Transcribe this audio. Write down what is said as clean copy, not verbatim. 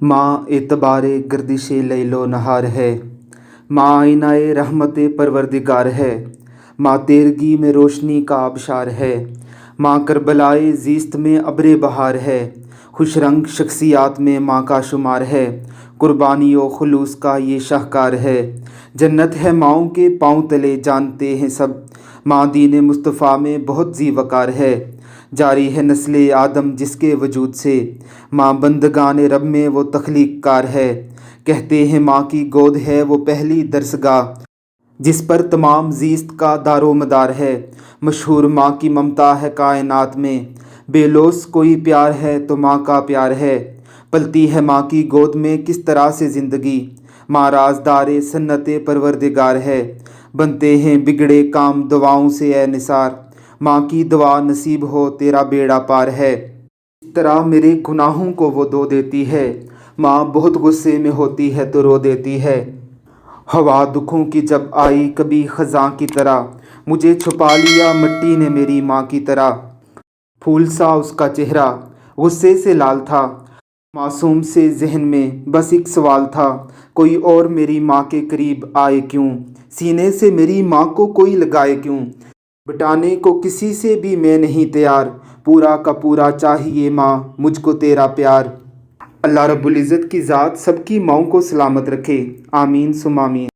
माँ एतबार गर्दिश लैलो नहार है, माँ आईनाए रहमत परवरदिगार है, माँ तेरगी में रोशनी का आबशार है, माँ करबलाए जीस्त में अब्र बहार है, खुश रंग शख्सियात में माँ का शुमार है, कुर्बानी व खुलूस का ये शाहकार है, जन्नत है माँओं के पाँव तले जानते हैं सब, माँ दीन मुस्तफ़ा में बहुत जी वकार है, जारी है नस्ल आदम जिसके वजूद से, माँ बंदगान रब में वो तख्लीक कार है, कहते हैं माँ की गोद है वो पहली दरसगाह, जिस पर तमाम जीस्त का दारो मदार है, मशहूर माँ की ममता है कायनात में, बेलोस कोई प्यार है तो माँ का प्यार है, पलती है माँ की गोद में किस तरह से ज़िंदगी, माँ राजदार सन्नत परवरदिगार है, बनते हैं बिगड़े काम दुआओं से ए निसार, माँ की दुआ नसीब हो तेरा बेड़ा पार है। इस तरह मेरे गुनाहों को वो धो देती है, माँ बहुत गुस्से में होती है तो रो देती है। हवा दुखों की जब आई कभी ख़ज़ां की तरह, मुझे छुपा लिया मिट्टी ने मेरी माँ की तरह। फूल सा उसका चेहरा गुस्से से लाल था, मासूम से जहन में बस एक सवाल था, कोई और मेरी माँ के करीब आए क्यों, सीने से मेरी माँ को कोई लगाए क्यों, बिटाने को किसी से भी मैं नहीं तैयार, पूरा का पूरा चाहिए माँ मुझको तेरा प्यार। अल्लाह रब्बुल इज़्ज़त की ज़ात सबकी माँओं को सलामत रखे, आमीन सुम आमीन।